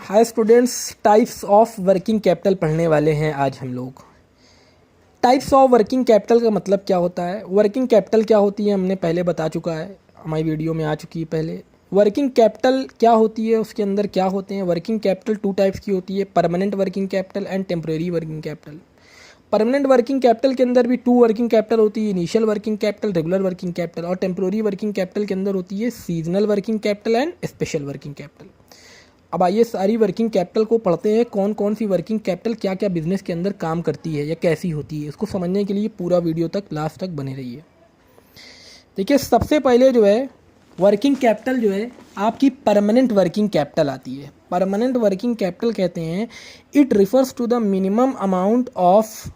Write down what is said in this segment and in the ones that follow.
Hi students, types of working capital पढ़ने वाले हैं आज हम लोग। टाइप्स ऑफ वर्किंग कैपिटल का मतलब क्या होता है, वर्किंग कैपिटल क्या होती है हमने पहले बता चुका है, हमारी वीडियो में आ चुकी है पहले। वर्किंग कैपिटल क्या होती है, उसके अंदर क्या होते हैं। वर्किंग कैपिटल टू टाइप्स की होती है, permanent working capital and temporary working capital. Permanent working capital के अंदर भी टू वर्किंग कैपिटल होती है, initial working capital, regular working capital. और टेम्परेरी वर्किंग कैपिटल के अंदर होती है seasonal working capital and special working capital. अब आइए सारी वर्किंग कैपिटल को पढ़ते हैं, कौन कौन सी वर्किंग कैपिटल क्या क्या बिजनेस के अंदर काम करती है या कैसी होती है। इसको समझने के लिए पूरा वीडियो तक लास्ट तक बने रहिए। देखिए, सबसे पहले जो है वर्किंग कैपिटल जो है आपकी परमानेंट वर्किंग कैपिटल आती है। परमानेंट वर्किंग कैपिटल कहते हैं it refers to the minimum amount of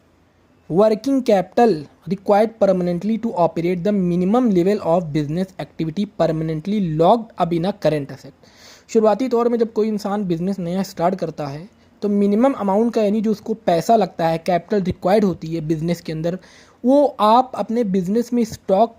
working capital required permanently to operate the minimum level of business activity permanently logged up in a current asset. शुरुआती तौर में जब कोई इंसान बिजनेस नया स्टार्ट करता है तो मिनिमम अमाउंट का यानी जो उसको पैसा लगता है, कैपिटल रिक्वायर्ड होती है बिजनेस के अंदर, वो आप अपने बिजनेस में स्टॉक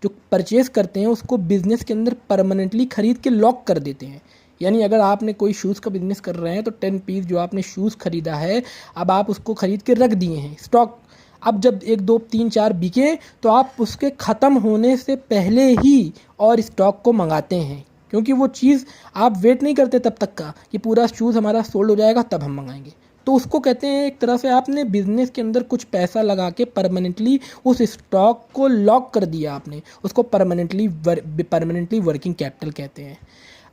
जो परचेज करते हैं उसको बिजनेस के अंदर परमानेंटली खरीद के लॉक कर देते हैं। यानी अगर आपने कोई शूज़ का बिजनेस कर रहे हैं तो 10 पीस जो आपने शूज़ खरीदा है अब आप उसको खरीद के रख दिए हैं स्टॉक। अब जब 1 2 3 4 बिके तो आप उसके ख़त्म होने से पहले ही और स्टॉक को मंगाते हैं, क्योंकि वो चीज़ आप वेट नहीं करते तब तक का कि पूरा शूज़ हमारा सोल्ड हो जाएगा तब हम मंगाएंगे। तो उसको कहते हैं एक तरह से आपने बिजनेस के अंदर कुछ पैसा लगा के परमानेंटली उस स्टॉक को लॉक कर दिया आपने, उसको परमानेंटली वर्किंग कैपिटल कहते हैं।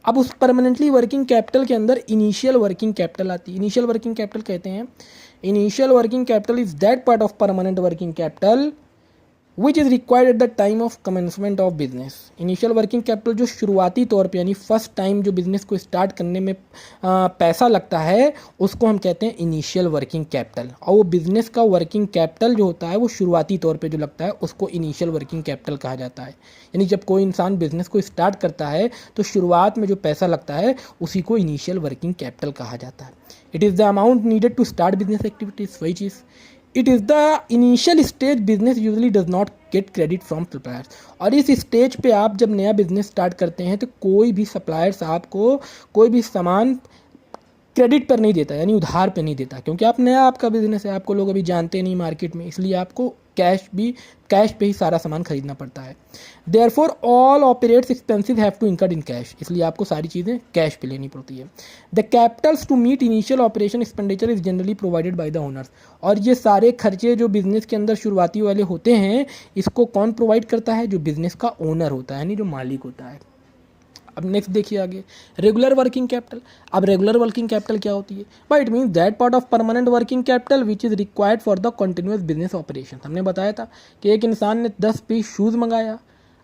अब उस परमानेंटली वर्किंग कैपिटल के अंदर इनिशियल वर्किंग कैपिटल आती है। इनिशियल वर्किंग कैपिटल कहते हैं initial working capital is that part of permanent working capital which is required at the time of commencement of business. Initial working capital जो शुरुआती तौर पे यानी फर्स्ट टाइम जो बिजनेस को स्टार्ट करने में पैसा लगता है उसको हम कहते हैं इनिशियल वर्किंग कैपिटल। और वो बिजनेस का वर्किंग कैपिटल जो होता है वो शुरुआती तौर पे जो लगता है उसको इनिशियल वर्किंग कैपिटल कहा जाता है। यानी जब कोई इंसान बिजनेस को स्टार्ट करता है तो शुरुआत में जो पैसा लगता है उसी को इनिशियल वर्किंग कैपिटल कहा जाता है। It is the amount needed to start business activities. वही चीज़, it is the initial stage business usually does not get credit from suppliers. और इस स्टेज पे आप जब नया बिजनेस स्टार्ट करते हैं तो कोई भी सप्लायर्स आपको कोई भी सामान क्रेडिट पर नहीं देता, यानी उधार पे नहीं देता, क्योंकि आप नया आपका बिजनेस है, आपको लोग अभी जानते नहीं मार्केट में, इसलिए आपको कैश पे ही सारा सामान खरीदना पड़ता है। Therefore all operates expensive have to incurred in cash, इसलिए आपको सारी चीज़ें कैश पे लेनी पड़ती है। The capitals to meet initial operation expenditure is generally provided by the owners. और ये सारे खर्चे जो बिजनेस के अंदर शुरुआती वाले होते हैं इसको कौन प्रोवाइड करता है? जो बिजनेस का ओनर होता है, यानी जो मालिक होता है। अब नेक्स्ट देखिए आगे, रेगुलर वर्किंग कैपिटल। अब रेगुलर वर्किंग कैपिटल क्या होती है? भाई it means that part of permanent working capital which is required for the continuous business operation. हमने बताया था कि एक इंसान ने 10 पीस शूज़ मंगाया।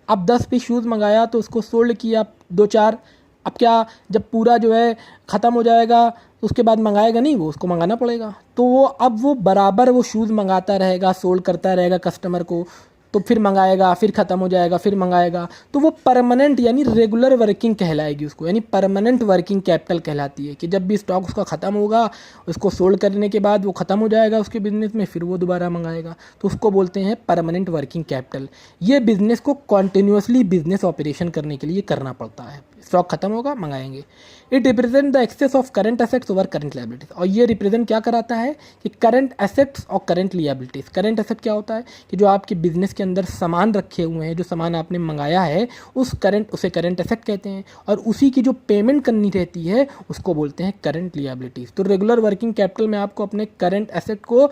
अब 10 पीस शूज़ मंगाया तो उसको सोल्ड किया 2 4। अब क्या, जब पूरा जो है ख़त्म हो जाएगा तो उसके बाद मंगाएगा नहीं, वो उसको मंगाना पड़ेगा। तो वो अब वो बराबर वो शूज़ मंगाता रहेगा, सोल्ड करता रहेगा कस्टमर को, तो फिर मंगाएगा, फिर ख़त्म हो जाएगा, फिर मंगाएगा। तो वो परमानेंट यानी रेगुलर वर्किंग कहलाएगी उसको, यानी परमानेंट वर्किंग कैपिटल कहलाती है कि जब भी स्टॉक उसका ख़त्म होगा उसको सोल्ड करने के बाद वो ख़त्म हो जाएगा उसके बिजनेस में, फिर वो दोबारा मंगाएगा, तो उसको बोलते हैं परमानेंट वर्किंग कैपिटल। ये बिजनेस को कॉन्टिन्यूसली बिजनेस ऑपरेशन करने के लिए करना पड़ता है। स्टॉक खत्म होगा, मंगाएंगे। It represent the excess of current assets over current liabilities. और ये रिप्रेजेंट क्या कराता है कि करंट एसेट्स और करंट लायबिलिटीज। करंट एसेट क्या होता है कि जो आपके बिजनेस के अंदर सामान रखे हुए हैं, जो सामान आपने मंगाया है उसे करंट एसेट कहते हैं, और उसी की जो पेमेंट करनी रहती है उसको बोलते हैं करंट लायबिलिटीज। तो रेगुलर वर्किंग कैपिटल में आपको अपने करंट एसेट को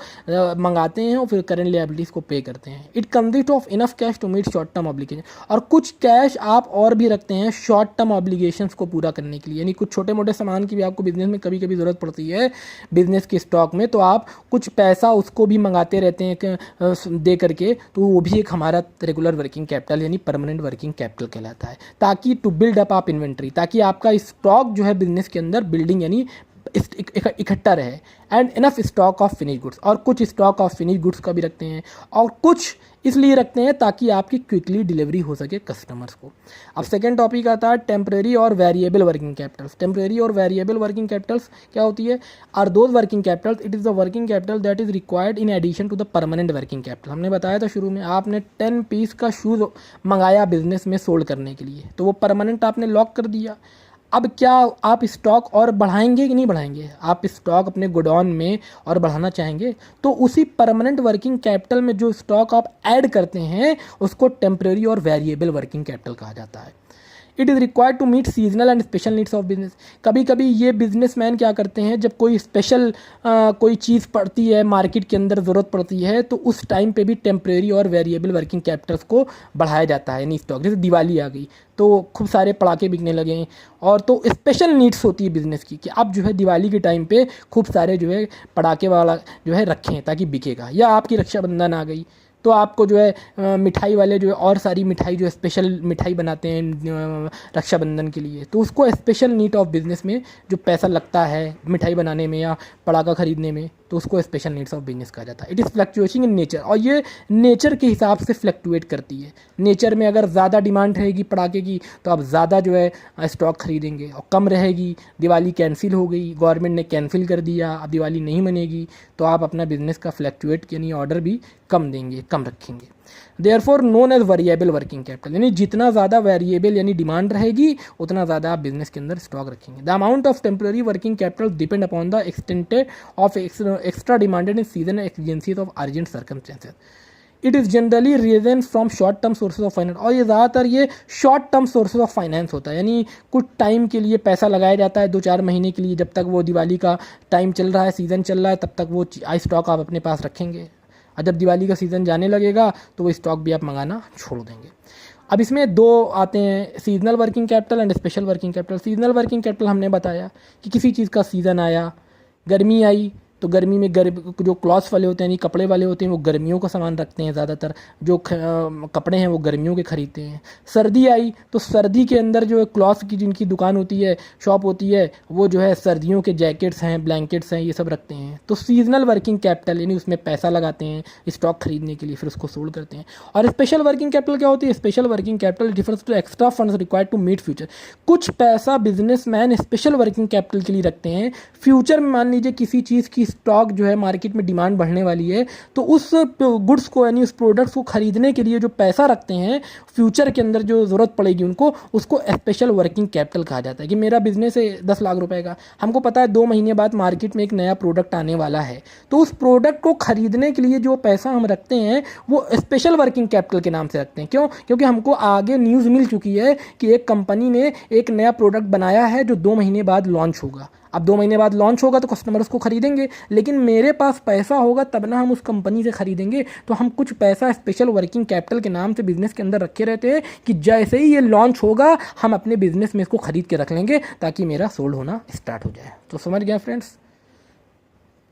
मंगाते हैं और फिर करंट लायबिलिटीज को पे करते हैं। It consist of enough cash to meet short term obligation. और कुछ कैश आप और भी रखते हैं शॉर्ट टर्म ऑब्लिगेशंस को पूरा करने के लिए, यानी कुछ छोटे मोटे सामान की भी आपको बिजनेस में कभी कभी ज़रूरत पड़ती है बिजनेस के स्टॉक में, तो आप कुछ पैसा उसको भी मंगाते रहते हैं दे करके, तो वो भी एक हमारा रेगुलर वर्किंग कैपिटल यानी परमानेंट वर्किंग कैपिटल कहलाता है। ताकि टू बिल्ड अप आप इन्वेंट्री, ताकि आपका स्टॉक जो है बिजनेस के अंदर बिल्डिंग यानी इकट्ठा रहे। And enough stock of finish goods, और कुछ स्टॉक ऑफ फिनिश गुड्स का भी रखते हैं, और कुछ इसलिए रखते हैं ताकि आपकी क्विकली डिलीवरी हो सके कस्टमर्स को। अब सेकेंड टॉपिक आता है टेम्परेरी और वेरिएबल वर्किंग कैपिटल्स। टेम्परेरी और वेरिएबल वर्किंग कैपिटल्स क्या होती है? Are those working capitals, it is the working capital that is required in addition to the permanent working capital. हमने बताया था शुरू में, आपने 10 पीस का शूज़ मंगाया बिजनेस में सोल्ड करने के लिए, तो वो परमानेंट आपने लॉक कर दिया। अब क्या आप स्टॉक और बढ़ाएंगे कि नहीं बढ़ाएंगे? आप स्टॉक अपने गोडाउन में और बढ़ाना चाहेंगे, तो उसी परमानेंट वर्किंग कैपिटल में जो स्टॉक आप ऐड करते हैं उसको टेम्परेरी और वेरिएबल वर्किंग कैपिटल कहा जाता है। It is required to meet seasonal and special needs of business. कभी कभी ये बिजनेसमैन क्या करते हैं, जब कोई स्पेशल कोई चीज़ पड़ती है, मार्केट के अंदर ज़रूरत पड़ती है, तो उस टाइम पे भी टेम्परेरी और वेरिएबल वर्किंग कैपिटल्स को बढ़ाया जाता है यानी स्टॉक। जैसे दिवाली आ गई तो खूब सारे पटाखे बिकने लगे हैं, और तो स्पेशल नीड्स होती है बिज़नेस की कि आप जो है दिवाली के टाइम पे खूब सारे जो है पटाखे वाला जो है रखें ताकि बिकेगा। या आपकी रक्षाबंधन आ गई तो आपको जो है मिठाई वाले जो है और सारी मिठाई जो स्पेशल मिठाई बनाते हैं रक्षाबंधन के लिए, तो उसको स्पेशल नीड ऑफ बिजनेस में जो पैसा लगता है मिठाई बनाने में या पटाखा खरीदने में, तो उसको स्पेशल नीड्स ऑफ बिजनेस कहा जाता है। It is fluctuating in nature, और ये नेचर के हिसाब से फ्लक्चुएट करती है। नेचर में अगर ज़्यादा डिमांड रहेगी पटाखे की तो आप ज़्यादा जो है स्टॉक खरीदेंगे, और कम रहेगी, दिवाली कैंसिल हो गई, गवर्नमेंट ने कैंसिल कर दिया, अब दिवाली नहीं मनेगी, तो आप अपना बिजनेस का फ्लक्चुएट यानी ऑर्डर भी कम देंगे, कम रखेंगे। Therefore known as variable working capital, यानी जितना ज़्यादा वेरिएबल यानी डिमांड रहेगी उतना ज़्यादा आप बिजनेस के अंदर स्टॉक रखेंगे। The amount of temporary working capital depend upon the extent of extra demanded in season exigencies of urgent circumstances. It is generally raised from short term sources of finance, और ये ज़्यादातर ये short term sources of finance होता है, यानी कुछ time के लिए पैसा लगाया जाता है, 2-4 महीने के लिए, जब तक वो दिवाली का टाइम चल रहा है, सीज़न चल रहा है, तब तक वो स्टॉक आप अपने पास रखेंगे, और जब दिवाली का सीज़न जाने लगेगा तो वो स्टॉक भी आप मंगाना छोड़ देंगे। अब इसमें दो आते हैं, seasonal working capital and special working capital. Seasonal working capital हमने बताया कि किसी चीज़ का सीज़न आया, गर्मी आई तो गर्मी में जो क्लॉथ्स वाले होते हैं यानी कपड़े वाले होते हैं वो गर्मियों का सामान रखते हैं, ज़्यादातर जो कपड़े हैं वो गर्मियों के खरीदते हैं। सर्दी आई तो सर्दी के अंदर जो है क्लॉथ की जिनकी दुकान होती है, शॉप होती है, वो जो है सर्दियों के जैकेट्स हैं, ब्लैंकेट्स हैं, ये सब रखते हैं। तो सीजनल वर्किंग कैपिटल यानी उसमें पैसा लगाते हैं स्टॉक खरीदने के लिए, फिर उसको सोल्ड करते हैं। और स्पेशल वर्किंग कैपिटल क्या होती है? Special working capital differs to extra funds required to meet future. कुछ पैसा बिजनेसमैन स्पेशल वर्किंग कैपिटल के लिए रखते हैं, फ्यूचर में मान लीजिए किसी चीज़ की स्टॉक जो है मार्केट में डिमांड बढ़ने वाली है, तो उस गुड्स को यानी उस प्रोडक्ट्स को खरीदने के लिए जो पैसा रखते हैं फ्यूचर के अंदर जो ज़रूरत पड़ेगी उनको, उसको स्पेशल वर्किंग कैपिटल कहा जाता है। कि मेरा बिजनेस है 10 लाख रुपए का, हमको पता है 2 महीने बाद मार्केट में एक नया प्रोडक्ट आने वाला है, तो उस प्रोडक्ट को खरीदने के लिए जो पैसा हम रखते हैं वो स्पेशल वर्किंग कैपिटल के नाम से रखते हैं। क्यों? क्योंकि हमको आगे न्यूज़ मिल चुकी है कि एक कंपनी ने एक नया प्रोडक्ट बनाया है जो 2 महीने बाद लॉन्च होगा। अब 2 महीने बाद लॉन्च होगा तो कस्टमर उसको खरीदेंगे, लेकिन मेरे पास पैसा होगा तब ना हम उस कंपनी से खरीदेंगे। तो हम कुछ पैसा स्पेशल वर्किंग कैपिटल के नाम से बिजनेस के अंदर रखे रहते हैं कि जैसे ही ये लॉन्च होगा हम अपने बिजनेस में इसको खरीद के रख लेंगे ताकि मेरा सोल्ड होना स्टार्ट हो जाए। तो समझ गया फ्रेंड्स?